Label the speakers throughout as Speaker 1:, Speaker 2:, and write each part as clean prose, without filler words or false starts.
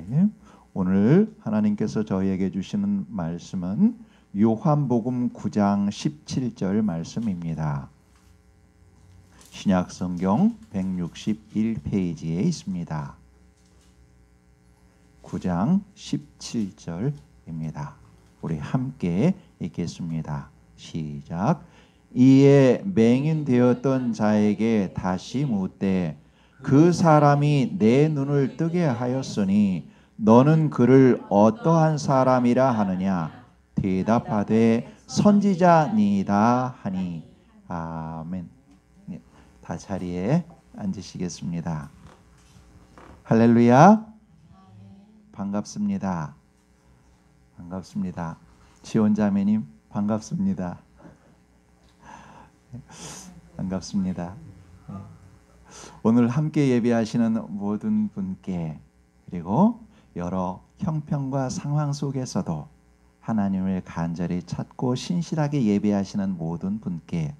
Speaker 1: 네. 오늘 하나님께서 저희에게 주시는 말씀은 요한복음 9장 17절 말씀입니다. 신약성경 161페이지에 있습니다. 9장 17절입니다. 우리 함께 읽겠습니다. 시작. 이에 맹인되었던 자에게 다시 묻되 그 사람이 내 눈을 뜨게 하였으니 너는 그를 어떠한 사람이라 하느냐? 대답하되 선지자니이다 하니. 아멘. 네, 다 자리에 앉으시겠습니다. 할렐루야. 반갑습니다. 반갑습니다. 지원자매님 반갑습니다. 반갑습니다. 오늘 함께 예배하시는 모든 분께, 그리고 여러 형편과 상황 속에서도 하나님을 간절히 찾고 신실하게 예배하시는 모든 분께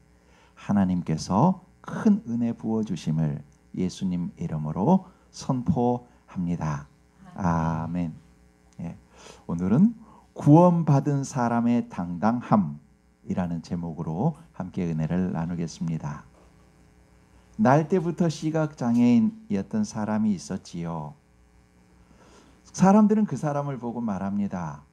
Speaker 1: 하나님께서 큰 은혜 부어주심을 예수님 이름으로 선포합니다. 아멘. 예, 오늘은 구원받은 사람의 당당함이라는 제목으로 함께 은혜를 나누겠습니다. 날 때부터 시각장애인이었던 사람이 있었지요. 사람들은 그 사람을 보고 말합니다.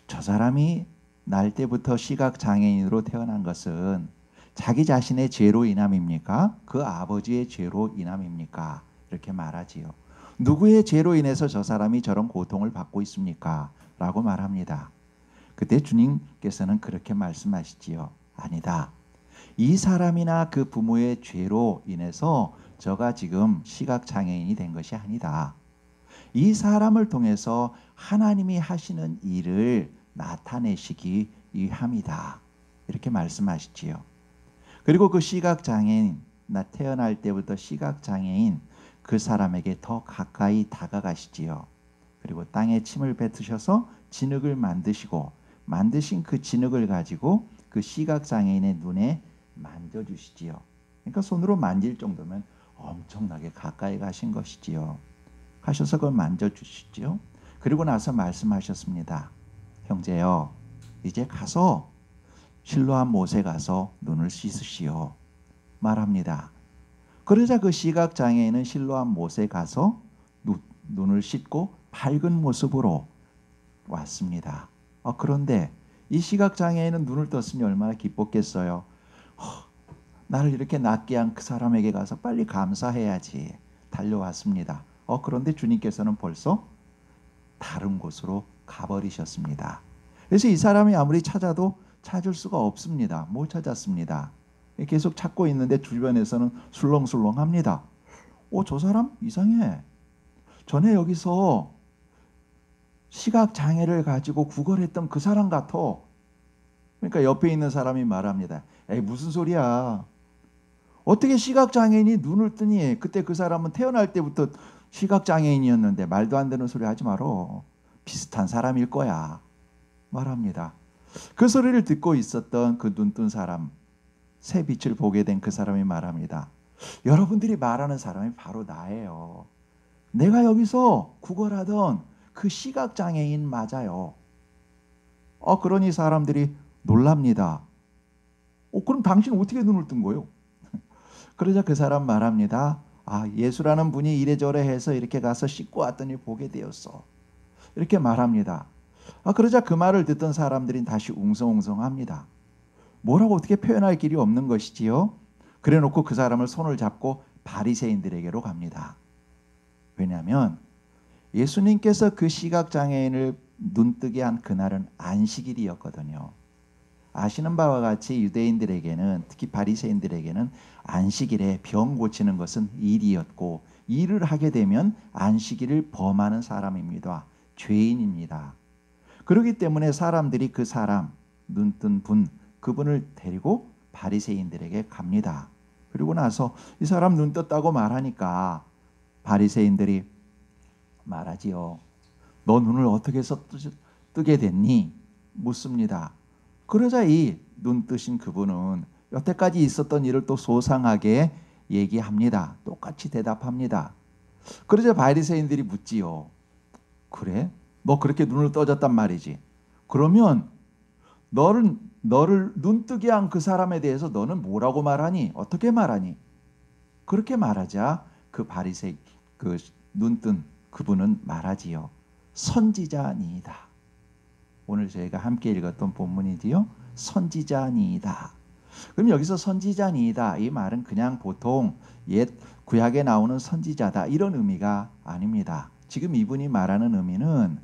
Speaker 1: 저 사람이 날 때부터 시각장애인으로 태어난 것은 자기 자신의 죄로 인함입니까? 그 아버지의 죄로 인함입니까? 이렇게 말하지요. 누구의 죄로 인해서 저 사람이 저런 고통을 받고 있습니까? 라고 말합니다. 그때 주님께서는 그렇게 말씀하시지요. 아니다. 이 사람이나 그 부모의 죄로 인해서 저가 지금 시각장애인이 된 것이 아니다. 이 사람을 통해서 하나님이 하시는 일을 나타내시기 위함이다. 이렇게 말씀하시지요. 그리고 그 시각장애인, 나 태어날 때부터 시각장애인 그 사람에게 더 가까이 다가가시지요. 그리고 땅에 침을 뱉으셔서 진흙을 만드시고, 만드신 그 진흙을 가지고 그 시각장애인의 눈에 만져주시지요. 그러니까 손으로 만질 정도면 엄청나게 가까이 가신 것이지요. 하셔서 그걸 만져주시지요. 그리고 나서 말씀하셨습니다. 형제여, 이제 가서 실로암 못에 가서 눈을 씻으시오. 말합니다. 그러자 그 시각장애인은 실로암 못에 가서 눈을 씻고 밝은 모습으로 왔습니다. 그런데 이 시각장애인은 눈을 떴으니 얼마나 기뻤겠어요. 나를 이렇게 낫게 한 그 사람에게 가서 빨리 감사해야지 달려왔습니다. 그런데 주님께서는 벌써 다른 곳으로 가버리셨습니다. 그래서 이 사람이 아무리 찾아도 찾을 수가 없습니다. 못 찾았습니다. 계속 찾고 있는데 주변에서는 술렁술렁합니다. 저 사람 이상해. 전에 여기서 시각장애를 가지고 구걸했던 그 사람 같아. 그러니까 옆에 있는 사람이 말합니다. 에이, 무슨 소리야. 어떻게 시각장애인이 눈을 뜨니? 그때 그 사람은 태어날 때부터 시각장애인이었는데 말도 안 되는 소리 하지 말어. 비슷한 사람일 거야. 말합니다. 그 소리를 듣고 있었던 그 눈뜬 사람, 새 빛을 보게 된 그 사람이 말합니다. 여러분들이 말하는 사람이 바로 나예요. 내가 여기서 구걸하던 그 시각장애인 맞아요. 그러니 사람들이 놀랍니다. 그럼 당신 어떻게 눈을 뜬 거예요? 그러자 그 사람 말합니다. 예수라는 분이 이래저래 해서 이렇게 가서 씻고 왔더니 보게 되었어. 이렇게 말합니다. 그러자 그 말을 듣던 사람들이 다시 웅성웅성합니다. 뭐라고 어떻게 표현할 길이 없는 것이지요. 그래놓고 그 사람을 손을 잡고 바리새인들에게로 갑니다. 왜냐하면 예수님께서 그 시각장애인을 눈뜨게 한 그날은 안식일이었거든요. 아시는 바와 같이 유대인들에게는, 특히 바리새인들에게는 안식일에 병 고치는 것은 일이었고, 일을 하게 되면 안식일을 범하는 사람입니다. 죄인입니다. 그렇기 때문에 사람들이 그 사람, 눈뜬 분, 그분을 데리고 바리새인들에게 갑니다. 그리고 나서 이 사람 눈 떴다고 말하니까 바리새인들이 말하지요. 너 눈을 어떻게 해서 뜨게 됐니? 묻습니다. 그러자 이 눈 뜨신 그분은 여태까지 있었던 일을 또 소상하게 얘기합니다. 똑같이 대답합니다. 그러자 바리새인들이 묻지요. 그래? 너 그렇게 눈을 떠졌단 말이지. 그러면 너를 눈뜨게 한 그 사람에 대해서 너는 뭐라고 말하니? 어떻게 말하니? 그렇게 말하자 그 바리새 그 눈뜬 그분은 말하지요. 선지자니이다. 오늘 저희가 함께 읽었던 본문이지요. 선지자니이다. 그럼 여기서 선지자니이다 이 말은 그냥 보통 옛 구약에 나오는 선지자다 이런 의미가 아닙니다. 지금 이분이 말하는 의미는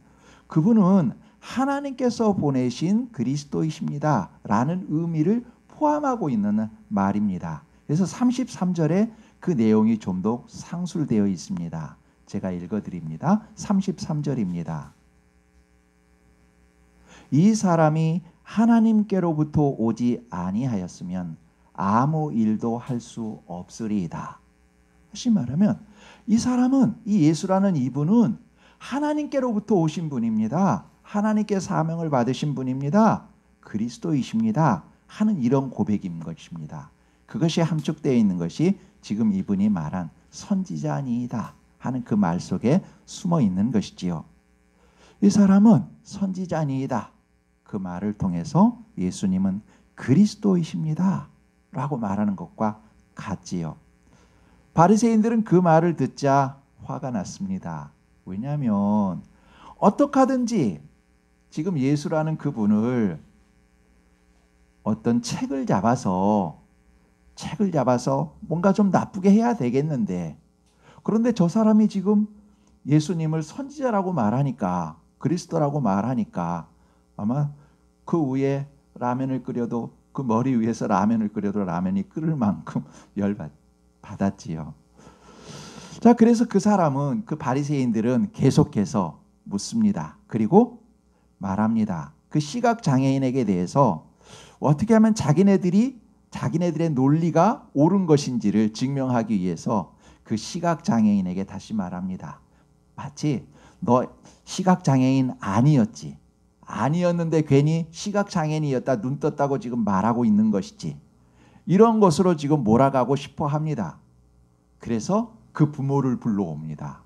Speaker 1: 그분은 하나님께서 보내신 그리스도이십니다 라는 의미를 포함하고 있는 말입니다. 그래서 33절에 그 내용이 좀 더 상술되어 있습니다. 제가 읽어드립니다. 33절입니다. 이 사람이 하나님께로부터 오지 아니하였으면 아무 일도 할 수 없으리이다. 다시 말하면 이 사람은 이 예수라는 이분은 하나님께로부터 오신 분입니다. 하나님께 사명을 받으신 분입니다. 그리스도이십니다. 하는 이런 고백인 것입니다. 그것이 함축되어 있는 것이 지금 이분이 말한 선지자니이다 하는 그 말 속에 숨어 있는 것이지요. 이 사람은 선지자니이다. 그 말을 통해서 예수님은 그리스도이십니다 라고 말하는 것과 같지요. 바리새인들은 그 말을 듣자 화가 났습니다. 왜냐하면 어떻게 하든지 지금 예수라는 그분을 어떤 책을 잡아서 뭔가 좀 나쁘게 해야 되겠는데, 그런데 저 사람이 지금 예수님을 선지자라고 말하니까, 그리스도라고 말하니까 아마 그 위에 라면을 끓여도, 그 머리 위에서 라면을 끓여도 라면이 끓을 만큼 열받았지요. 자, 그래서 그 사람은, 그 바리새인들은 계속해서 묻습니다. 그리고 말합니다. 그 시각 장애인에게 대해서 어떻게 하면 자기네들의 논리가 옳은 것인지를 증명하기 위해서 그 시각 장애인에게 다시 말합니다. 마치 너 시각 장애인 아니었는데 괜히 시각 장애인이었다, 눈 떴다고 지금 말하고 있는 것이지. 이런 것으로 지금 몰아가고 싶어 합니다. 그래서 그 부모를 불러옵니다.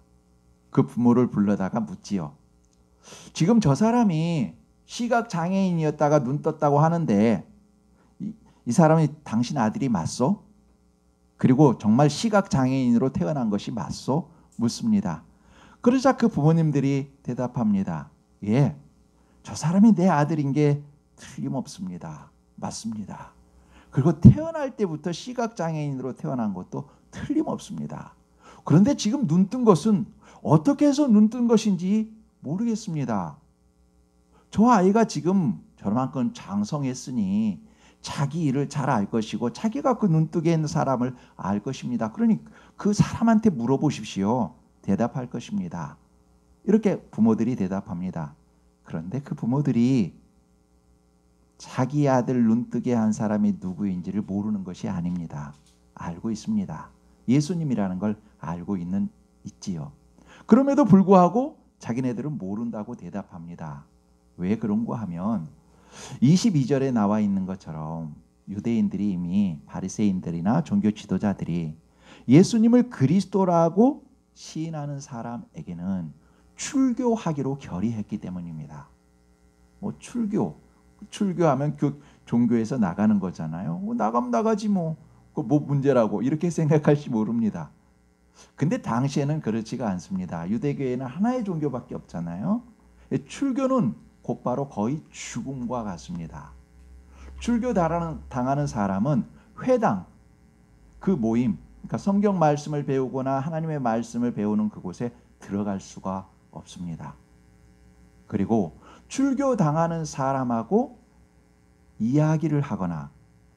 Speaker 1: 그 부모를 불러다가 묻지요. 지금 저 사람이 시각 장애인이었다가 눈 떴다고 하는데 이 사람이 당신 아들이 맞소? 그리고 정말 시각 장애인으로 태어난 것이 맞소? 묻습니다. 그러자 그 부모님들이 대답합니다. 예, 저 사람이 내 아들인 게 틀림없습니다. 맞습니다. 그리고 태어날 때부터 시각 장애인으로 태어난 것도 틀림없습니다. 그런데 지금 눈 뜬 것은 어떻게 해서 눈 뜬 것인지 모르겠습니다. 저 아이가 지금 저만큼 장성했으니 자기 일을 잘 알 것이고 자기가 그 눈뜨게 있는 사람을 알 것입니다. 그러니 그 사람한테 물어보십시오. 대답할 것입니다. 이렇게 부모들이 대답합니다. 그런데 그 부모들이 자기 아들 눈뜨게 한 사람이 누구인지를 모르는 것이 아닙니다. 알고 있습니다. 예수님이라는 걸 알고 있지요. 그럼에도 불구하고 자기네들은 모른다고 대답합니다. 왜 그런가 하면 22절에 나와 있는 것처럼 유대인들이 이미 바리새인들이나 종교 지도자들이 예수님을 그리스도라고 시인하는 사람에게는 출교하기로 결의했기 때문입니다. 뭐 출교하면 그 종교에서 나가는 거잖아요. 뭐 나가면 나가지 뭐 문제라고 이렇게 생각할지 모릅니다. 근데 당시에는 그렇지가 않습니다. 유대교회는 하나의 종교밖에 없잖아요. 출교는 곧바로 거의 죽음과 같습니다. 출교 당하는 사람은 회당, 그 모임, 그러니까 성경 말씀을 배우거나 하나님의 말씀을 배우는 그곳에 들어갈 수가 없습니다. 그리고 출교 당하는 사람하고 이야기를 하거나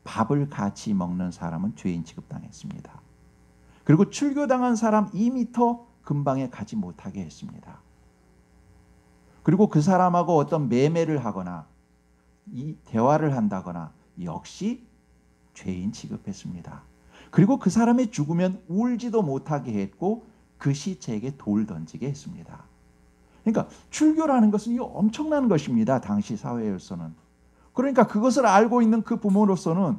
Speaker 1: 밥을 같이 먹는 사람은 죄인 취급당했습니다. 그리고 출교당한 사람 2m 근방에 가지 못하게 했습니다. 그리고 그 사람하고 어떤 매매를 하거나 이 대화를 한다거나 역시 죄인 취급했습니다. 그리고 그 사람이 죽으면 울지도 못하게 했고 그 시체에게 돌 던지게 했습니다. 그러니까 출교라는 것은 엄청난 것입니다. 당시 사회에서는. 그러니까 그것을 알고 있는 그 부모로서는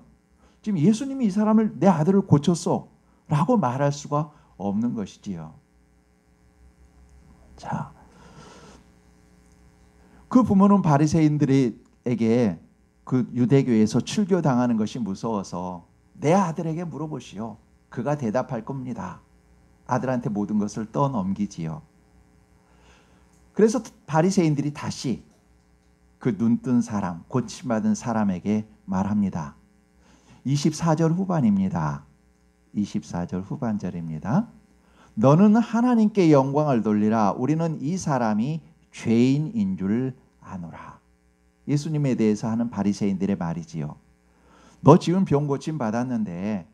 Speaker 1: 지금 예수님이 이 사람을, 내 아들을 고쳤어 라고 말할 수가 없는 것이지요. 자, 그 부모는 바리새인들에게 그 유대교에서 출교당하는 것이 무서워서 내 아들에게 물어보시오. 그가 대답할 겁니다. 아들한테 모든 것을 떠넘기지요. 그래서 바리새인들이 다시 그 눈뜬 사람, 고침받은 사람에게 말합니다. 24절 후반입니다. 24절 후반절입니다. 너는 하나님께 영광을 돌리라. 우리는 이 사람이 죄인인 줄 아노라. 예수님에 대해서 하는 바리새인들의 말이지요. 너 지금 병 고침 받았는데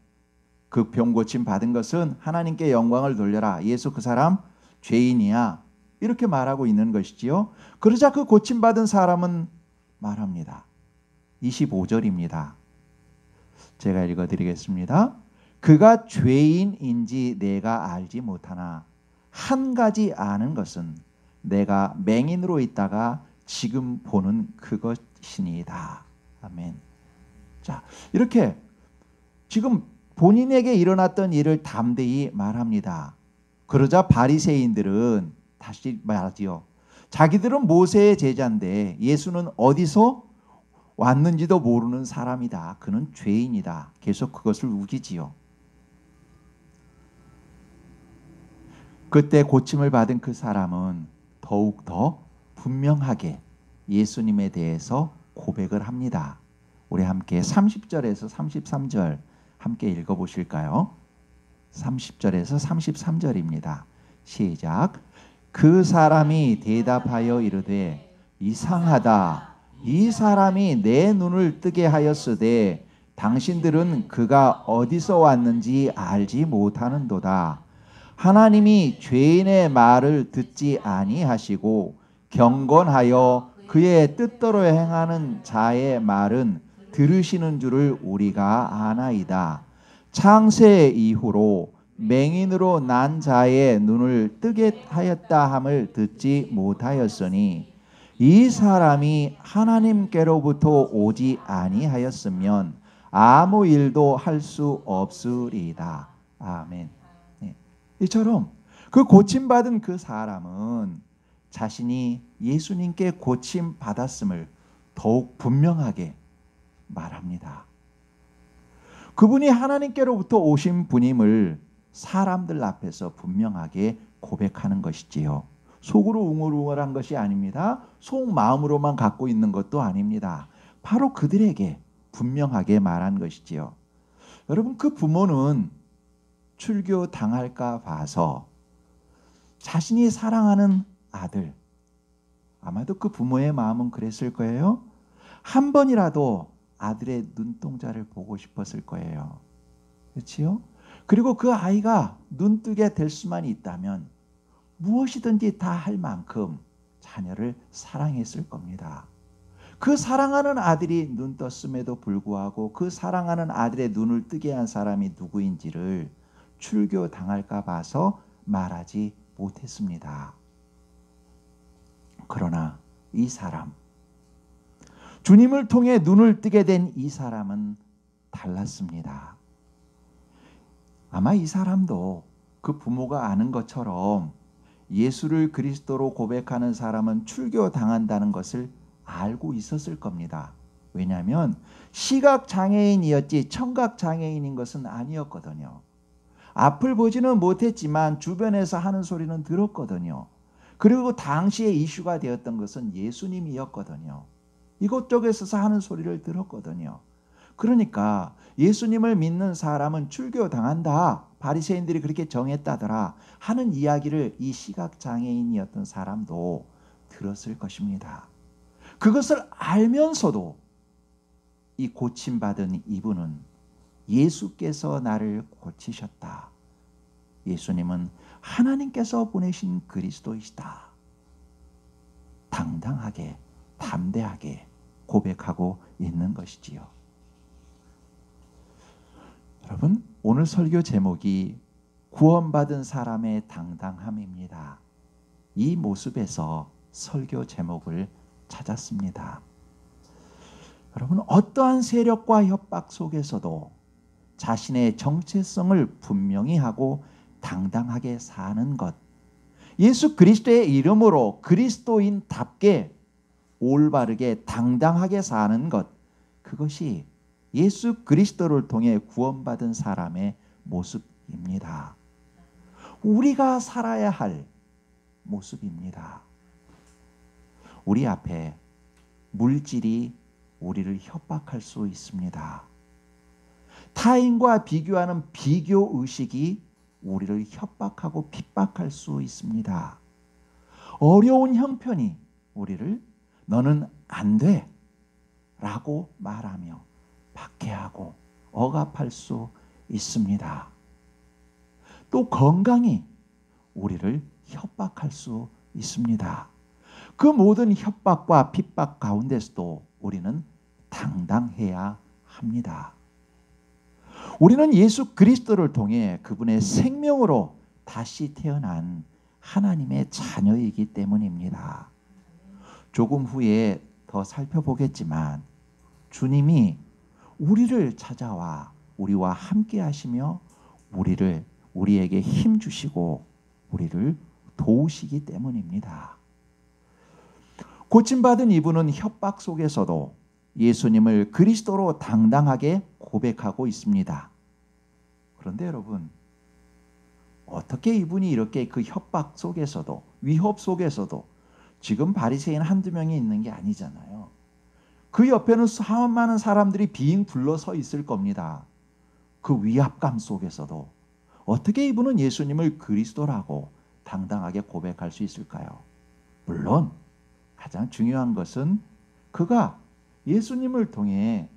Speaker 1: 그 병 고침 받은 것은 하나님께 영광을 돌려라. 예수 그 사람 죄인이야. 이렇게 말하고 있는 것이지요. 그러자 그 고침 받은 사람은 말합니다. 25절입니다. 제가 읽어드리겠습니다. 그가 죄인인지 내가 알지 못하나 한 가지 아는 것은 내가 맹인으로 있다가 지금 보는 그것이니이다. 아멘. 자, 이렇게 지금 본인에게 일어났던 일을 담대히 말합니다. 그러자 바리새인들은 다시 말하지요. 자기들은 모세의 제자인데 예수는 어디서 왔는지도 모르는 사람이다. 그는 죄인이다. 계속 그것을 우기지요. 그때 고침을 받은 그 사람은 더욱 더 분명하게 예수님에 대해서 고백을 합니다. 우리 함께 30절에서 33절 함께 읽어보실까요? 30절에서 33절입니다. 시작. 그 사람이 대답하여 이르되 이상하다. 이 사람이 내 눈을 뜨게 하였으되 당신들은 그가 어디서 왔는지 알지 못하는도다. 하나님이 죄인의 말을 듣지 아니하시고 경건하여 그의 뜻대로 행하는 자의 말은 들으시는 줄을 우리가 아나이다. 창세 이후로 맹인으로 난 자의 눈을 뜨게 하였다 함을 듣지 못하였으니 이 사람이 하나님께로부터 오지 아니하였으면 아무 일도 할 수 없으리이다. 아멘. 네. 이처럼 그 고침받은 그 사람은 자신이 예수님께 고침받았음을 더욱 분명하게 말합니다. 그분이 하나님께로부터 오신 분임을 사람들 앞에서 분명하게 고백하는 것이지요. 속으로 웅얼웅얼한 것이 아닙니다. 속마음으로만 갖고 있는 것도 아닙니다. 바로 그들에게 분명하게 말한 것이지요. 여러분, 그 부모는 출교 당할까 봐서 자신이 사랑하는 아들, 아마도 그 부모의 마음은 그랬을 거예요. 한 번이라도 아들의 눈동자를 보고 싶었을 거예요. 그렇지요? 그리고 그 아이가 눈뜨게 될 수만 있다면 무엇이든지 다 할 만큼 자녀를 사랑했을 겁니다. 그 사랑하는 아들이 눈 떴음에도 불구하고 그 사랑하는 아들의 눈을 뜨게 한 사람이 누구인지를 출교 당할까 봐서 말하지 못했습니다. 그러나 이 사람, 주님을 통해 눈을 뜨게 된 이 사람은 달랐습니다. 아마 이 사람도 그 부모가 아는 것처럼 예수를 그리스도로 고백하는 사람은 출교당한다는 것을 알고 있었을 겁니다. 왜냐하면 시각장애인이었지 청각장애인인 것은 아니었거든요. 앞을 보지는 못했지만 주변에서 하는 소리는 들었거든요. 그리고 당시에 이슈가 되었던 것은 예수님이었거든요. 이곳저곳에서 하는 소리를 들었거든요. 그러니까 예수님을 믿는 사람은 출교당한다. 바리새인들이 그렇게 정했다더라 하는 이야기를 이 시각장애인이었던 사람도 들었을 것입니다. 그것을 알면서도 이 고침받은 이분은 예수께서 나를 고치셨다. 예수님은 하나님께서 보내신 그리스도이시다. 당당하게, 담대하게 고백하고 있는 것이지요. 여러분, 오늘 설교 제목이 구원받은 사람의 당당함입니다. 이 모습에서 설교 제목을 찾았습니다. 여러분, 어떠한 세력과 협박 속에서도 자신의 정체성을 분명히 하고 당당하게 사는 것, 예수 그리스도의 이름으로 그리스도인답게 올바르게 당당하게 사는 것, 그것이 예수 그리스도를 통해 구원받은 사람의 모습입니다. 우리가 살아야 할 모습입니다. 우리 앞에 물질이 우리를 협박할 수 있습니다. 타인과 비교하는 비교 의식이 우리를 협박하고 핍박할 수 있습니다. 어려운 형편이 우리를 너는 안 돼 라고 말하며 박해하고 억압할 수 있습니다. 또 건강이 우리를 협박할 수 있습니다. 그 모든 협박과 핍박 가운데서도 우리는 당당해야 합니다. 우리는 예수 그리스도를 통해 그분의 생명으로 다시 태어난 하나님의 자녀이기 때문입니다. 조금 후에 더 살펴보겠지만 주님이 우리를 찾아와 우리와 함께 하시며 우리에게 힘 주시고 우리를 도우시기 때문입니다. 고침받은 이분은 협박 속에서도 예수님을 그리스도로 당당하게 고백하고 있습니다. 그런데 여러분, 어떻게 이분이 이렇게 그 협박 속에서도, 위협 속에서도, 지금 바리새인 한두 명이 있는 게 아니잖아요. 그 옆에는 수많은 사람들이 빙 둘러서 있을 겁니다. 그 위압감 속에서도 어떻게 이분은 예수님을 그리스도라고 당당하게 고백할 수 있을까요? 물론 가장 중요한 것은 그가 예수님을 통해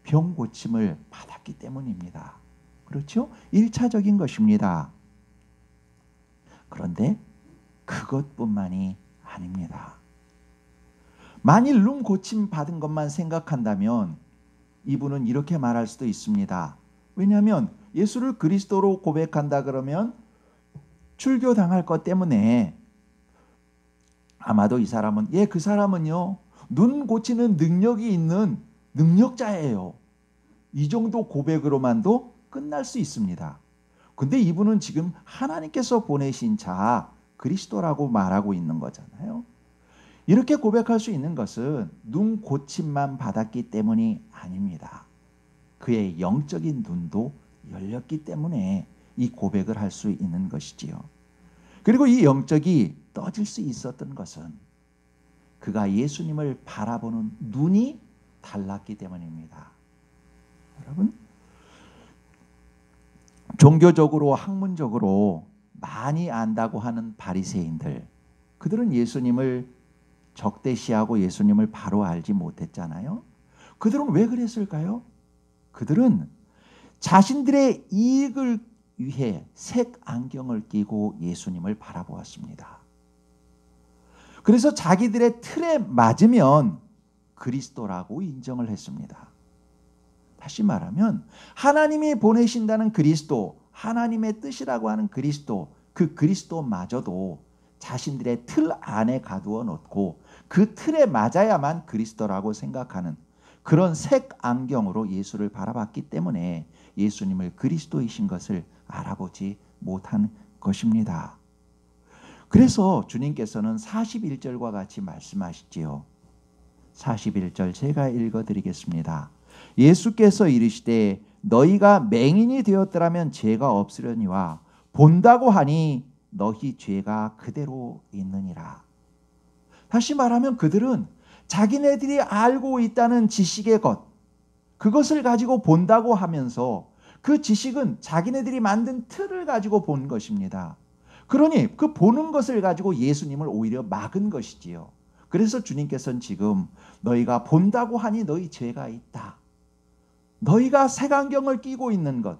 Speaker 1: 병 고침을 받았기 때문입니다. 그렇죠? 1차적인 것입니다. 그런데 그것뿐만이 아닙니다. 만일 눈 고침 받은 것만 생각한다면 이분은 이렇게 말할 수도 있습니다. 왜냐하면 예수를 그리스도로 고백한다 그러면 출교당할 것 때문에 아마도 이 사람은 그 사람은요 눈 고치는 능력이 있는 능력자예요. 이 정도 고백으로만도 끝날 수 있습니다. 근데 이분은 지금 하나님께서 보내신 자 그리스도라고 말하고 있는 거잖아요. 이렇게 고백할 수 있는 것은 눈 고침만 받았기 때문이 아닙니다. 그의 영적인 눈도 열렸기 때문에 이 고백을 할 수 있는 것이지요. 그리고 이 영적이 떠질 수 있었던 것은 그가 예수님을 바라보는 눈이 달랐기 때문입니다. 여러분, 종교적으로 학문적으로 많이 안다고 하는 바리새인들, 그들은 예수님을 적대시하고 예수님을 바로 알지 못했잖아요. 그들은 왜 그랬을까요? 그들은 자신들의 이익을 위해 색안경을 끼고 예수님을 바라보았습니다. 그래서 자기들의 틀에 맞으면 그리스도라고 인정을 했습니다. 다시 말하면 하나님이 보내신다는 그리스도, 하나님의 뜻이라고 하는 그리스도, 그 그리스도마저도 자신들의 틀 안에 가두어 놓고 그 틀에 맞아야만 그리스도라고 생각하는 그런 색안경으로 예수를 바라봤기 때문에 예수님을 그리스도이신 것을 알아보지 못한 것입니다. 그래서 주님께서는 41절과 같이 말씀하시지요. 41절 제가 읽어드리겠습니다. 예수께서 이르시되 너희가 맹인이 되었더라면 죄가 없으려니와 본다고 하니 너희 죄가 그대로 있느니라. 다시 말하면 그들은 자기네들이 알고 있다는 지식의 것, 그것을 가지고 본다고 하면서 그 지식은 자기네들이 만든 틀을 가지고 본 것입니다. 그러니 그 보는 것을 가지고 예수님을 오히려 막은 것이지요. 그래서 주님께서는 지금 너희가 본다고 하니 너희 죄가 있다. 너희가 색안경을 끼고 있는 것,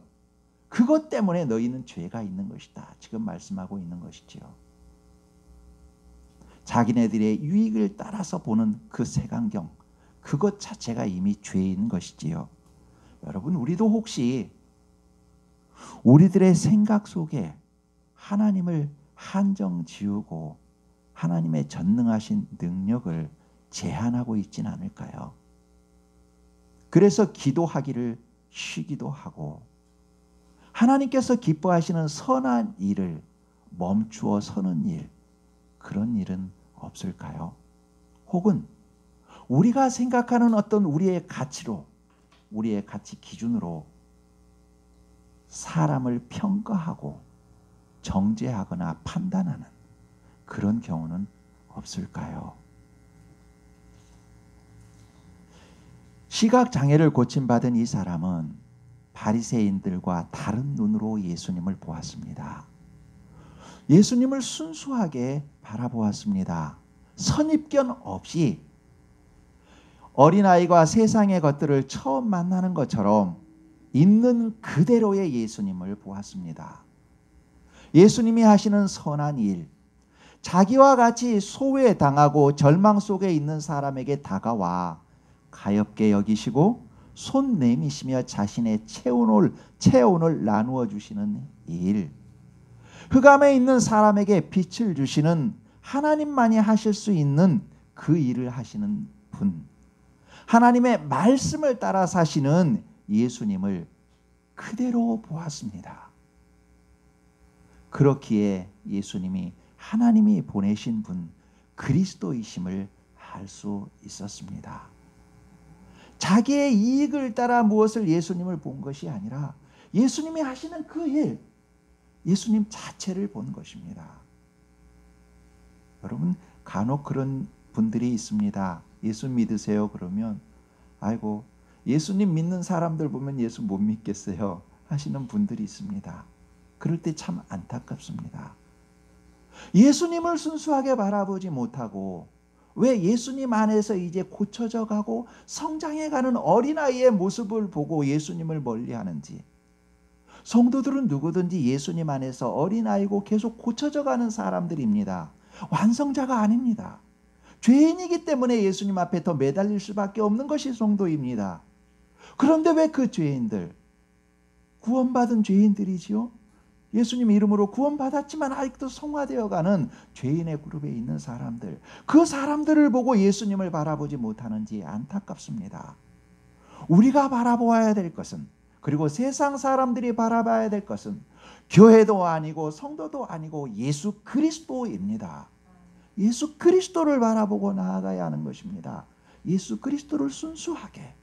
Speaker 1: 그것 때문에 너희는 죄가 있는 것이다. 지금 말씀하고 있는 것이지요. 자기네들의 유익을 따라서 보는 그 색안경, 그것 자체가 이미 죄인 것이지요. 여러분, 우리도 혹시 우리들의 생각 속에 하나님을 한정 지우고 하나님의 전능하신 능력을 제한하고 있지는 않을까요? 그래서 기도하기를 쉬기도 하고 하나님께서 기뻐하시는 선한 일을 멈추어 서는 일, 그런 일은 없을까요? 혹은 우리가 생각하는 어떤 우리의 가치로, 우리의 가치 기준으로 사람을 평가하고 정죄하거나 판단하는 그런 경우는 없을까요? 시각장애를 고침받은 이 사람은 바리새인들과 다른 눈으로 예수님을 보았습니다. 예수님을 순수하게 바라보았습니다. 선입견 없이 어린아이가 세상의 것들을 처음 만나는 것처럼 있는 그대로의 예수님을 보았습니다. 예수님이 하시는 선한 일, 자기와 같이 소외당하고 절망 속에 있는 사람에게 다가와 가엾게 여기시고 손 내미시며 자신의 체온을 나누어 주시는 일, 흑암에 있는 사람에게 빛을 주시는 하나님만이 하실 수 있는 그 일을 하시는 분, 하나님의 말씀을 따라 사시는 예수님을 그대로 보았습니다. 그렇기에 예수님이 하나님이 보내신 분 그리스도이심을 알 수 있었습니다. 자기의 이익을 따라 무엇을 예수님을 본 것이 아니라 예수님이 하시는 그 일, 예수님 자체를 본 것입니다. 여러분, 간혹 그런 분들이 있습니다. 예수 믿으세요 그러면 아이고 예수님 믿는 사람들 보면 예수 못 믿겠어요 하시는 분들이 있습니다. 그럴 때 참 안타깝습니다. 예수님을 순수하게 바라보지 못하고 왜 예수님 안에서 이제 고쳐져 가고 성장해가는 어린아이의 모습을 보고 예수님을 멀리하는지, 성도들은 누구든지 예수님 안에서 어린아이고 계속 고쳐져 가는 사람들입니다. 완성자가 아닙니다. 죄인이기 때문에 예수님 앞에 더 매달릴 수밖에 없는 것이 성도입니다. 그런데 왜 그 죄인들, 구원받은 죄인들이지요? 예수님 이름으로 구원받았지만 아직도 성화되어가는 죄인의 그룹에 있는 사람들, 그 사람들을 보고 예수님을 바라보지 못하는지 안타깝습니다. 우리가 바라보아야 될 것은, 그리고 세상 사람들이 바라봐야 될 것은 교회도 아니고 성도도 아니고 예수 그리스도입니다. 예수 그리스도를 바라보고 나아가야 하는 것입니다. 예수 그리스도를 순수하게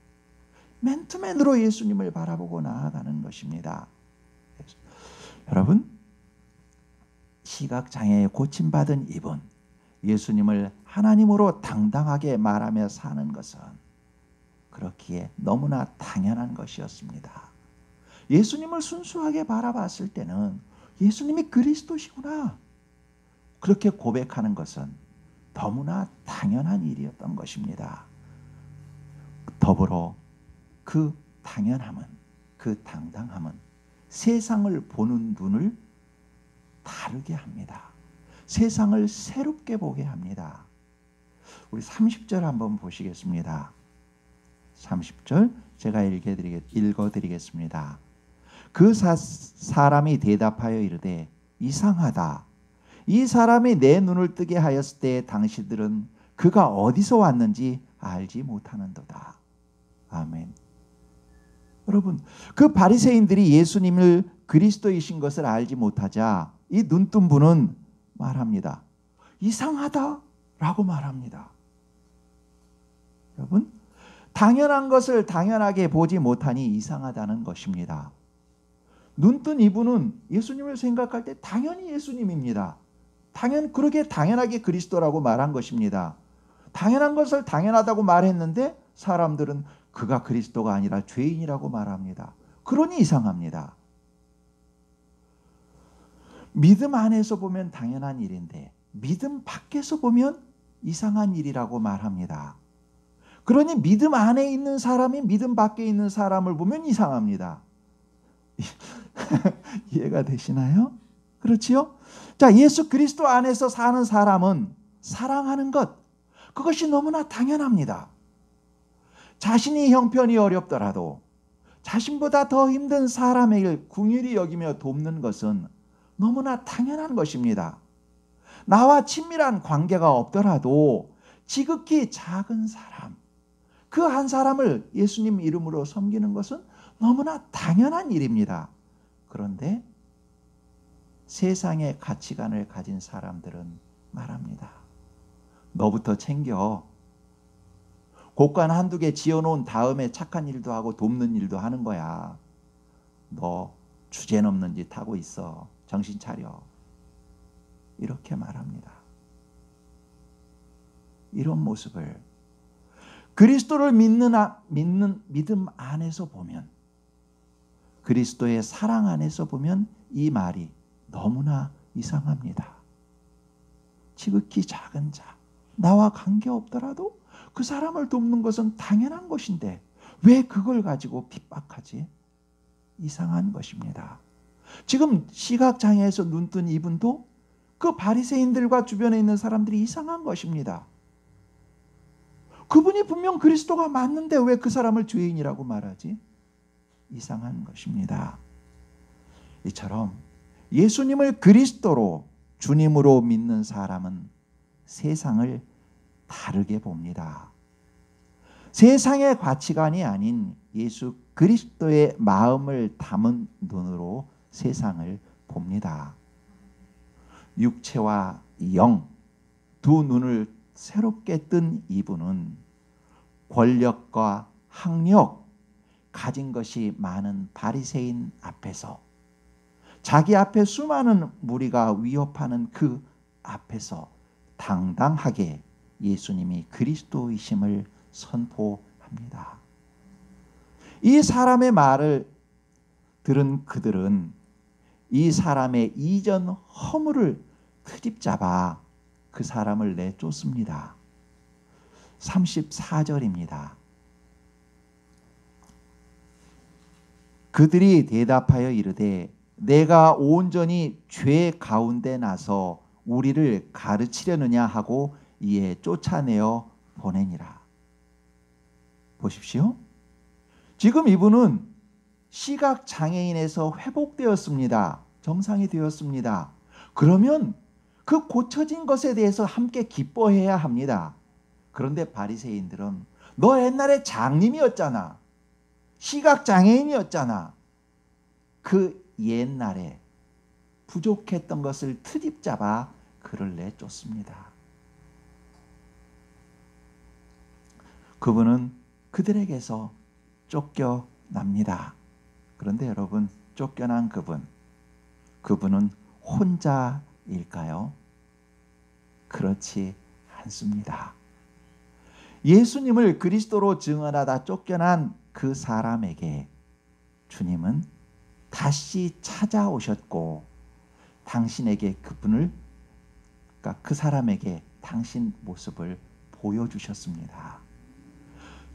Speaker 1: 맨투맨으로 예수님을 바라보고 나아가는 것입니다. 여러분, 시각장애에 고침받은 이분, 예수님을 하나님으로 당당하게 말하며 사는 것은 그렇기에 너무나 당연한 것이었습니다. 예수님을 순수하게 바라봤을 때는 예수님이 그리스도시구나, 그렇게 고백하는 것은 너무나 당연한 일이었던 것입니다. 더불어 그 당연함은, 그 당당함은 세상을 보는 눈을 다르게 합니다. 세상을 새롭게 보게 합니다. 우리 30절 한번 보시겠습니다. 30절 제가 읽어드리겠습니다. 그 사람이 대답하여 이르되 이상하다. 이 사람이 내 눈을 뜨게 하였을 때 당신들은 그가 어디서 왔는지 알지 못하는도다. 아멘. 여러분, 그 바리새인들이 예수님을 그리스도이신 것을 알지 못하자 이 눈뜬 분은 말합니다. 이상하다라고 말합니다. 여러분, 당연한 것을 당연하게 보지 못하니 이상하다는 것입니다. 눈뜬 이분은 예수님을 생각할 때 당연히 예수님입니다. 그렇게 당연하게 그리스도라고 말한 것입니다. 당연한 것을 당연하다고 말했는데 사람들은 그가 그리스도가 아니라 죄인이라고 말합니다. 그러니 이상합니다. 믿음 안에서 보면 당연한 일인데 믿음 밖에서 보면 이상한 일이라고 말합니다. 그러니 믿음 안에 있는 사람이 믿음 밖에 있는 사람을 보면 이상합니다. 이해가 되시나요? 그렇지요? 자, 예수 그리스도 안에서 사는 사람은 사랑하는 것, 그것이 너무나 당연합니다. 자신이 형편이 어렵더라도 자신보다 더 힘든 사람을 긍휼히 여기며 돕는 것은 너무나 당연한 것입니다. 나와 친밀한 관계가 없더라도 지극히 작은 사람, 그 한 사람을 예수님 이름으로 섬기는 것은 너무나 당연한 일입니다. 그런데 세상의 가치관을 가진 사람들은 말합니다. 너부터 챙겨. 곡간 한두 개 지어놓은 다음에 착한 일도 하고 돕는 일도 하는 거야. 너 주제넘는 짓 하고 있어. 정신 차려. 이렇게 말합니다. 이런 모습을 그리스도를 믿는 믿음 안에서 보면, 그리스도의 사랑 안에서 보면 이 말이 너무나 이상합니다. 지극히 작은 자, 나와 관계없더라도 그 사람을 돕는 것은 당연한 것인데 왜 그걸 가지고 핍박하지? 이상한 것입니다. 지금 시각장애에서 눈뜬 이분도 그 바리새인들과 주변에 있는 사람들이 이상한 것입니다. 그분이 분명 그리스도가 맞는데 왜 그 사람을 죄인이라고 말하지? 이상한 것입니다. 이처럼 예수님을 그리스도로 주님으로 믿는 사람은 세상을 다르게 봅니다. 세상의 가치관이 아닌 예수 그리스도의 마음을 담은 눈으로 세상을 봅니다. 육체와 영, 두 눈을 새롭게 뜬 이분은 권력과 학력, 가진 것이 많은 바리새인 앞에서, 자기 앞에 수많은 무리가 위협하는 그 앞에서 당당하게 예수님이 그리스도이심을 선포합니다. 이 사람의 말을 들은 그들은 이 사람의 이전 허물을 트집잡아 그 사람을 내쫓습니다. 34절입니다. 그들이 대답하여 이르되 내가 온전히 죄 가운데 나서 우리를 가르치려느냐 하고 이에 쫓아내어 보내니라. 보십시오. 지금 이분은 시각장애인에서 회복되었습니다. 정상이 되었습니다. 그러면 그 고쳐진 것에 대해서 함께 기뻐해야 합니다. 그런데 바리새인들은 너 옛날에 장님이었잖아. 시각장애인이었잖아. 그 옛날에 부족했던 것을 트집잡아 그를 내쫓습니다. 그분은 그들에게서 쫓겨납니다. 그런데 여러분, 쫓겨난 그분은 혼자일까요? 그렇지 않습니다. 예수님을 그리스도로 증언하다 쫓겨난 그 사람에게 주님은 다시 찾아오셨고 당신에게 그러니까 그 사람에게 당신 모습을 보여주셨습니다.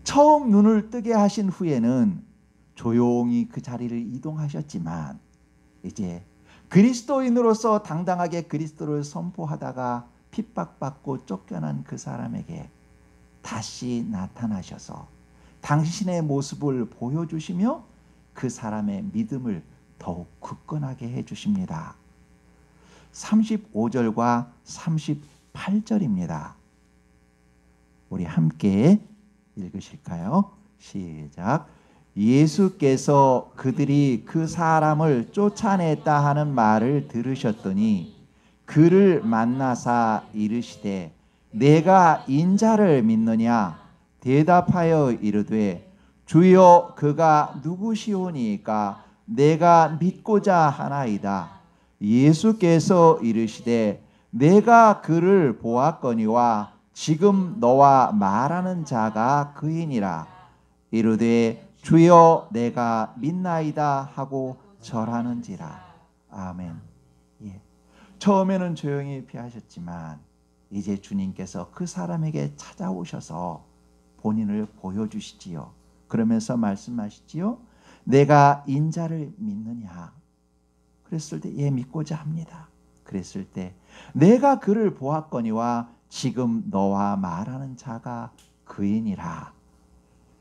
Speaker 1: 처음 눈을 뜨게 하신 후에는 조용히 그 자리를 이동하셨지만 이제 그리스도인으로서 당당하게 그리스도를 선포하다가 핍박받고 쫓겨난 그 사람에게 다시 나타나셔서 당신의 모습을 보여주시며 그 사람의 믿음을 더욱 굳건하게 해주십니다. 35절과 38절입니다. 우리 함께 읽으실까요? 시작. 예수께서 그들이 그 사람을 쫓아냈다 하는 말을 들으셨더니 그를 만나사 이르시되 내가 인자를 믿느냐? 대답하여 이르되 주여 그가 누구시오니까 내가 믿고자 하나이다. 예수께서 이르시되 내가 그를 보았거니와 지금 너와 말하는 자가 그이니라. 이르되 주여 내가 믿나이다 하고 절하는지라. 아멘. 예. 처음에는 조용히 피하셨지만 이제 주님께서 그 사람에게 찾아오셔서 본인을 보여주시지요. 그러면서 말씀하시지요. 내가 인자를 믿느냐? 그랬을 때 예, 믿고자 합니다. 그랬을 때 내가 그를 보았거니와 지금 너와 말하는 자가 그이니라.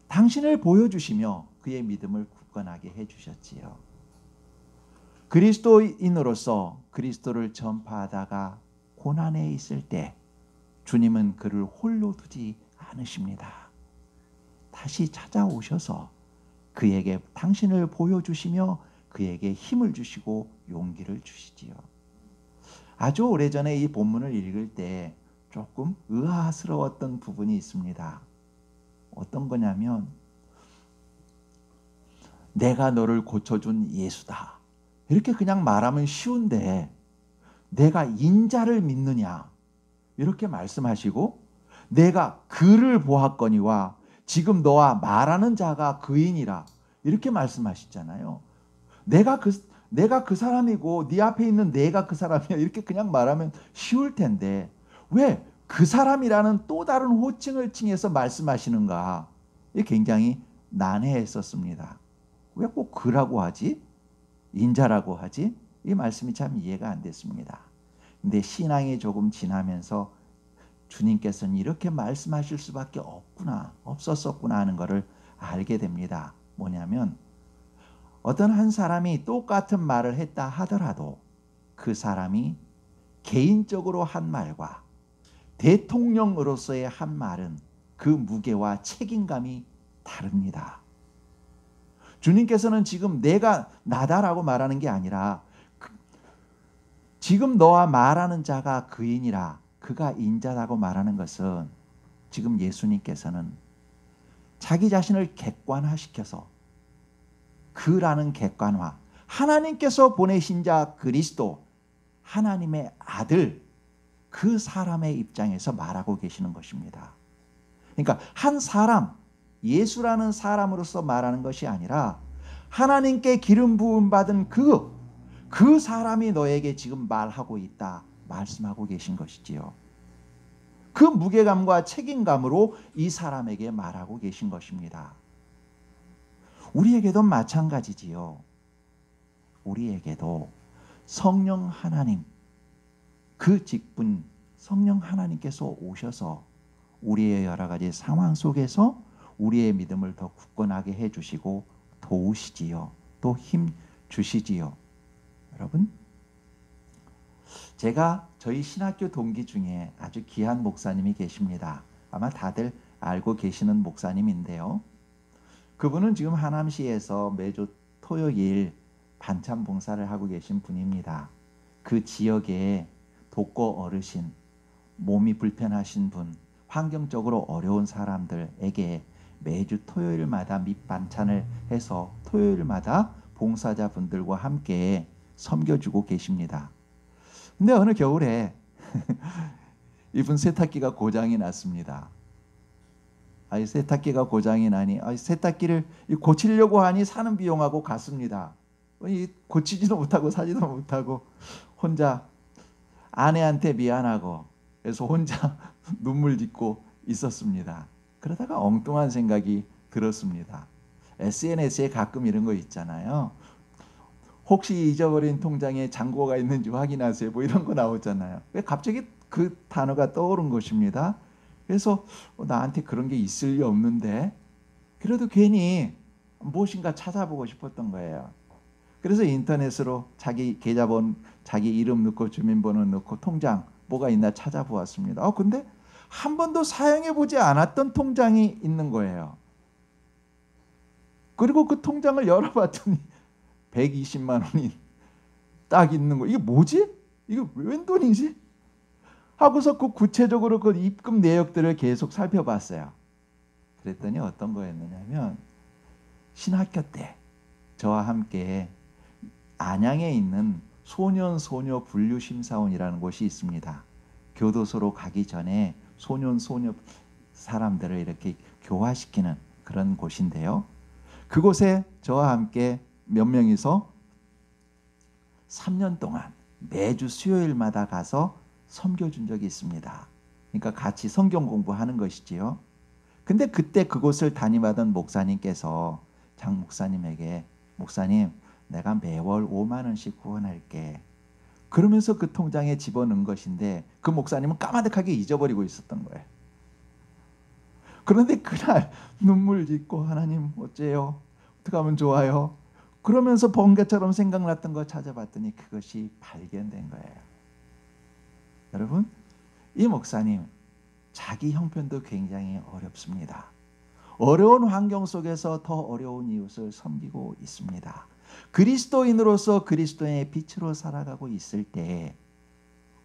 Speaker 1: 당신을 보여주시며 그의 믿음을 굳건하게 해주셨지요. 그리스도인으로서 그리스도를 전파하다가 고난에 있을 때 주님은 그를 홀로 두지 않으십니다. 다시 찾아오셔서 그에게 당신을 보여주시며 그에게 힘을 주시고 용기를 주시지요. 아주 오래전에 이 본문을 읽을 때 조금 의아스러웠던 부분이 있습니다. 어떤 거냐면 내가 너를 고쳐준 예수다. 이렇게 그냥 말하면 쉬운데 내가 인자를 믿느냐 이렇게 말씀하시고 내가 그를 보았거니와 지금 너와 말하는 자가 그이니라 이렇게 말씀하시잖아요. 내가 그 사람이고 네 앞에 있는 내가 그 사람이야 이렇게 그냥 말하면 쉬울 텐데 왜 그 사람이라는 또 다른 호칭을 칭해서 말씀하시는가? 이게 굉장히 난해했었습니다. 왜 꼭 그라고 하지? 인자라고 하지? 이 말씀이 참 이해가 안 됐습니다. 근데 신앙이 조금 지나면서 주님께서는 이렇게 말씀하실 수밖에 없었구나 하는 것을 알게 됩니다. 뭐냐면 어떤 한 사람이 똑같은 말을 했다 하더라도 그 사람이 개인적으로 한 말과 대통령으로서의 한 말은 그 무게와 책임감이 다릅니다. 주님께서는 지금 내가 나다라고 말하는 게 아니라 지금 너와 말하는 자가 그이니라 그가 인자라고 말하는 것은 지금 예수님께서는 자기 자신을 객관화시켜서 그라는 객관화 하나님께서 보내신 자 그리스도 하나님의 아들 그 사람의 입장에서 말하고 계시는 것입니다. 그러니까 한 사람 예수라는 사람으로서 말하는 것이 아니라 하나님께 기름 부음 받은 그 사람이 너에게 지금 말하고 있다 말씀하고 계신 것이지요. 그 무게감과 책임감으로 이 사람에게 말하고 계신 것입니다. 우리에게도 마찬가지지요. 우리에게도 성령 하나님 그 직분 성령 하나님께서 오셔서 우리의 여러 가지 상황 속에서 우리의 믿음을 더 굳건하게 해주시고 도우시지요. 또 힘 주시지요. 여러분 제가 저희 신학교 동기 중에 아주 귀한 목사님이 계십니다. 아마 다들 알고 계시는 목사님인데요. 그분은 지금 하남시에서 매주 토요일 반찬 봉사를 하고 계신 분입니다. 그 지역에 독거 어르신, 몸이 불편하신 분, 환경적으로 어려운 사람들에게 매주 토요일마다 밑반찬을 해서 토요일마다 봉사자분들과 함께 섬겨주고 계십니다. 근데 어느 겨울에 이분 세탁기가 고장이 났습니다. 세탁기가 고장이 나니 세탁기를 고치려고 하니 사는 비용하고 같습니다. 고치지도 못하고 사지도 못하고 혼자 아내한테 미안하고 그래서 혼자 눈물 짓고 있었습니다. 그러다가 엉뚱한 생각이 들었습니다. SNS에 가끔 이런 거 있잖아요. 혹시 잊어버린 통장에 잔고가 있는지 확인하세요. 뭐 이런 거 나오잖아요. 왜 갑자기 그 단어가 떠오른 것입니다. 그래서 나한테 그런 게 있을 리 없는데 그래도 괜히 무엇인가 찾아보고 싶었던 거예요. 그래서 인터넷으로 자기 계좌번, 자기 이름 넣고 주민번호 넣고 통장 뭐가 있나 찾아보았습니다. 근데 한 번도 사용해 보지 않았던 통장이 있는 거예요. 그리고 그 통장을 열어봤더니 120만 원이 딱 있는 거. 이게 뭐지? 이게 웬 돈이지? 하고서 그 구체적으로 그 입금 내역들을 계속 살펴봤어요. 그랬더니 어떤 거였느냐면 신학교 때 저와 함께 안양에 있는 소년 소녀 분류 심사원이라는 곳이 있습니다. 교도소로 가기 전에 소년 소녀 사람들을 이렇게 교화시키는 그런 곳인데요. 그곳에 저와 함께 몇 명이서 3년 동안 매주 수요일마다 가서 섬겨준 적이 있습니다. 그러니까 같이 성경 공부하는 것이지요. 근데 그때 그곳을 담임하던 목사님께서 장 목사님에게 목사님 내가 매월 5만 원씩 후원할게. 그러면서 그 통장에 집어넣은 것인데 그 목사님은 까마득하게 잊어버리고 있었던 거예요. 그런데 그날 눈물 짓고 하나님 어째요? 어떻게 하면 좋아요? 그러면서 번개처럼 생각났던 거 찾아봤더니 그것이 발견된 거예요. 여러분 이 목사님 자기 형편도 굉장히 어렵습니다. 어려운 환경 속에서 더 어려운 이웃을 섬기고 있습니다. 그리스도인으로서 그리스도의 빛으로 살아가고 있을 때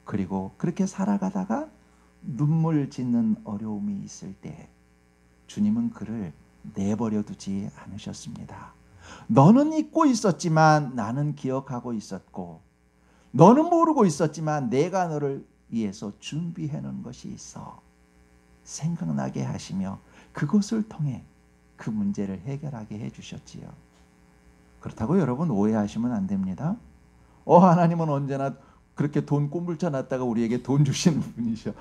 Speaker 1: 그리고 그렇게 살아가다가 눈물 짓는 어려움이 있을 때 주님은 그를 내버려 두지 않으셨습니다. 너는 잊고 있었지만 나는 기억하고 있었고, 너는 모르고 있었지만 내가 너를 위해서 준비해 놓은 것이 있어. 생각나게 하시며 그것을 통해 그 문제를 해결하게 해주셨지요. 그렇다고 여러분 오해하시면 안 됩니다. 하나님은 언제나 그렇게 돈 꼼불쳐 놨다가 우리에게 돈 주시는 분이셔.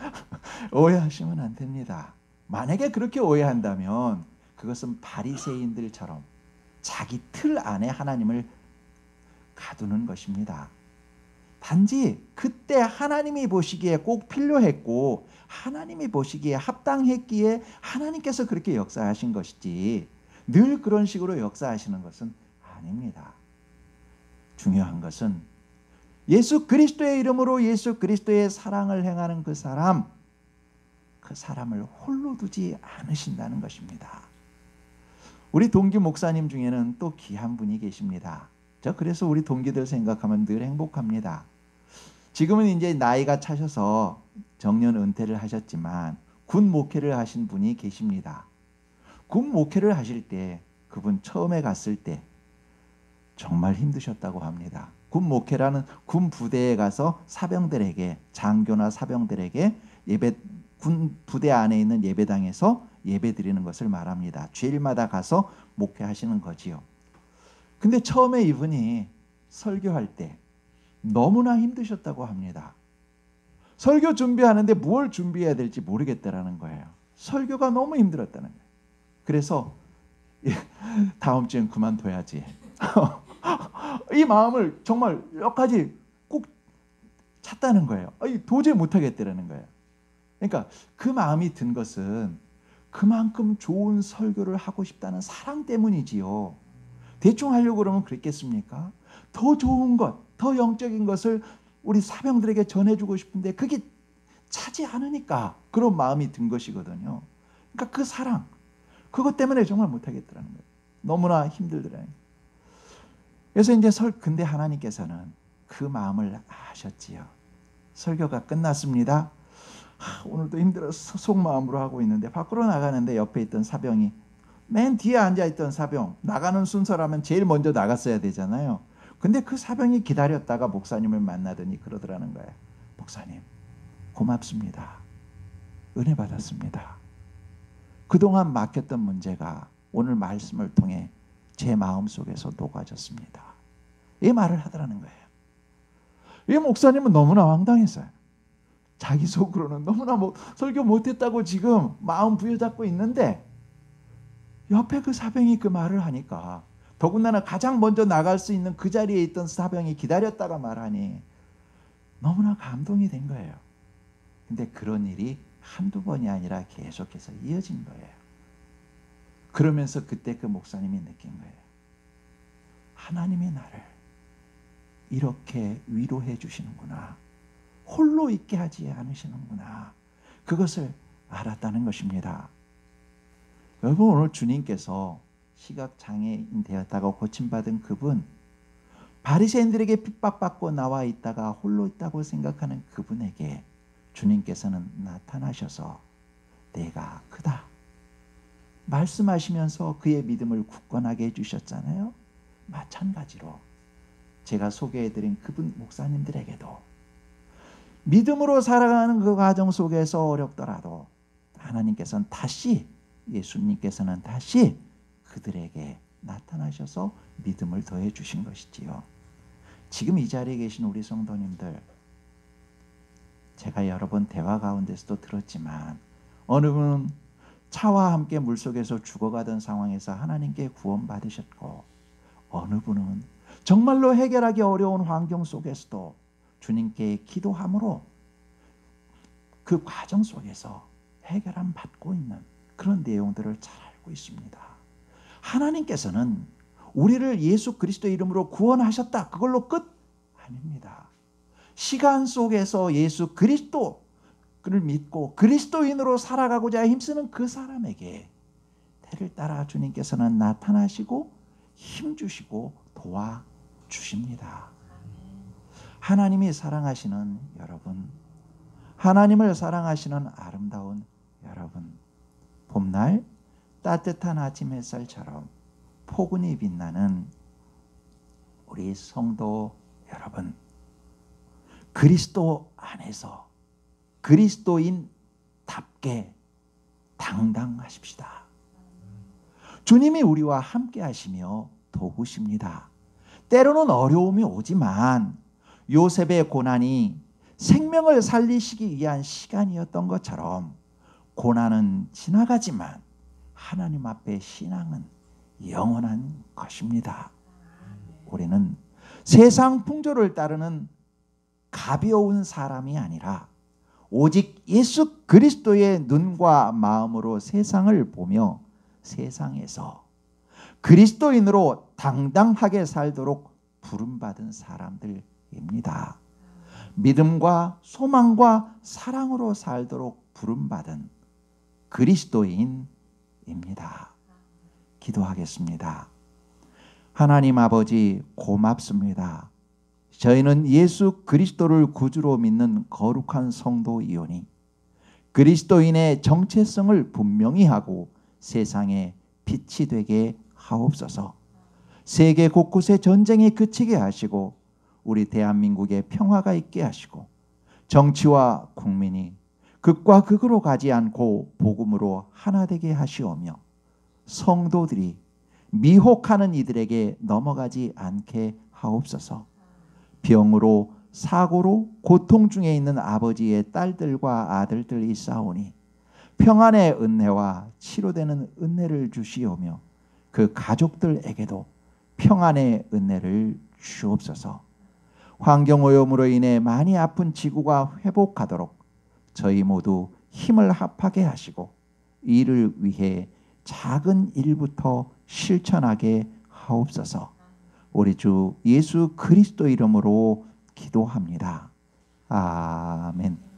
Speaker 1: 오해하시면 안 됩니다. 만약에 그렇게 오해한다면 그것은 바리새인들처럼 자기 틀 안에 하나님을 가두는 것입니다. 단지 그때 하나님이 보시기에 꼭 필요했고 하나님이 보시기에 합당했기에 하나님께서 그렇게 역사하신 것이지 늘 그런 식으로 역사하시는 것은 아닙니다. 중요한 것은 예수 그리스도의 이름으로 예수 그리스도의 사랑을 행하는 그 사람을 홀로 두지 않으신다는 것입니다. 우리 동기 목사님 중에는 또 귀한 분이 계십니다. 저 그래서 우리 동기들 생각하면 늘 행복합니다. 지금은 이제 나이가 차셔서 정년 은퇴를 하셨지만 군 목회를 하신 분이 계십니다. 군 목회를 하실 때 그분 처음에 갔을 때 정말 힘드셨다고 합니다. 군 목회라는 군 부대에 가서 사병들에게, 장교나 사병들에게 군 부대 안에 있는 예배당에서 예배 드리는 것을 말합니다. 주일마다 가서 목회하시는 거지요. 근데 처음에 이분이 설교할 때 너무나 힘드셨다고 합니다. 설교 준비하는데 뭘 준비해야 될지 모르겠다라는 거예요. 설교가 너무 힘들었다는 거예요. 그래서 다음 주엔 그만둬야지. 이 마음을 정말 몇 가지 꼭 찼다는 거예요. 도저히 못하겠다라는 거예요. 그러니까 그 마음이 든 것은 그만큼 좋은 설교를 하고 싶다는 사랑 때문이지요. 대충 하려고 그러면 그랬겠습니까? 더 좋은 것, 더 영적인 것을 우리 사병들에게 전해주고 싶은데 그게 차지 않으니까 그런 마음이 든 것이거든요. 그러니까 그 사랑, 그것 때문에 정말 못하겠더라는 거예요. 너무나 힘들더라는 거예요. 그래서 이제 근데 하나님께서는 그 마음을 아셨지요. 설교가 끝났습니다. 오늘도 힘들어서 속마음으로 하고 있는데 밖으로 나가는데 옆에 있던 사병이, 맨 뒤에 앉아있던 사병, 나가는 순서라면 제일 먼저 나갔어야 되잖아요. 근데 그 사병이 기다렸다가 목사님을 만나더니 그러더라는 거예요. 목사님 고맙습니다. 은혜 받았습니다. 그동안 막혔던 문제가 오늘 말씀을 통해 제 마음속에서 녹아졌습니다. 이 말을 하더라는 거예요. 이 목사님은 너무나 황당했어요. 자기 속으로는 너무나 설교 못했다고 지금 마음 부여잡고 있는데 옆에 그 사병이 그 말을 하니까, 더군다나 가장 먼저 나갈 수 있는 그 자리에 있던 사병이 기다렸다가 말하니 너무나 감동이 된 거예요. 근데 그런 일이 한두 번이 아니라 계속해서 이어진 거예요. 그러면서 그때 그 목사님이 느낀 거예요. 하나님이 나를 이렇게 위로해 주시는구나. 홀로 있게 하지 않으시는구나. 그것을 알았다는 것입니다. 여러분, 오늘 주님께서 시각장애인 되었다가 고침받은 그분, 바리새인들에게 핍박받고 나와 있다가 홀로 있다고 생각하는 그분에게 주님께서는 나타나셔서 내가 크다 말씀하시면서 그의 믿음을 굳건하게 해주셨잖아요. 마찬가지로 제가 소개해드린 그분 목사님들에게도 믿음으로 살아가는 그 과정 속에서 어렵더라도 하나님께서는 다시, 예수님께서는 다시 그들에게 나타나셔서 믿음을 더해 주신 것이지요. 지금 이 자리에 계신 우리 성도님들, 제가 여러 번 대화 가운데서도 들었지만 어느 분은 차와 함께 물속에서 죽어가던 상황에서 하나님께 구원받으셨고, 어느 분은 정말로 해결하기 어려운 환경 속에서도 주님께 기도함으로 그 과정 속에서 해결함 받고 있는 그런 내용들을 잘 알고 있습니다. 하나님께서는 우리를 예수 그리스도의 이름으로 구원하셨다, 그걸로 끝? 아닙니다. 시간 속에서 예수 그리스도를 믿고 그리스도인으로 살아가고자 힘쓰는 그 사람에게 태를 따라 주님께서는 나타나시고 힘주시고 도와주십니다. 하나님이 사랑하시는 여러분, 하나님을 사랑하시는 아름다운 여러분, 봄날 따뜻한 아침 햇살처럼 포근히 빛나는 우리 성도 여러분, 그리스도 안에서 그리스도인답게 당당하십시다. 주님이 우리와 함께 하시며 도우십니다. 때로는 어려움이 오지만 요셉의 고난이 생명을 살리시기 위한 시간이었던 것처럼 고난은 지나가지만 하나님 앞에 신앙은 영원한 것입니다. 우리는 세상 풍조를 따르는 가벼운 사람이 아니라 오직 예수 그리스도의 눈과 마음으로 세상을 보며 세상에서 그리스도인으로 당당하게 살도록 부름받은 사람들입니다. 믿음과 소망과 사랑으로 살도록 부름받은 그리스도인입니다. 기도하겠습니다. 하나님 아버지, 고맙습니다. 저희는 예수 그리스도를 구주로 믿는 거룩한 성도이오니 그리스도인의 정체성을 분명히 하고 세상에 빛이 되게 하옵소서. 세계 곳곳에 전쟁이 그치게 하시고 우리 대한민국에 평화가 있게 하시고 정치와 국민이 극과 극으로 가지 않고 복음으로 하나 되게 하시오며 성도들이 미혹하는 이들에게 넘어가지 않게 하옵소서. 병으로 사고로 고통 중에 있는 아버지의 딸들과 아들들이 있사오니 평안의 은혜와 치료되는 은혜를 주시오며 그 가족들에게도 평안의 은혜를 주옵소서. 환경오염으로 인해 많이 아픈 지구가 회복하도록 저희 모두 힘을 합하게 하시고 이를 위해 작은 일부터 실천하게 하옵소서. 우리 주 예수 그리스도 이름으로 기도합니다. 아멘.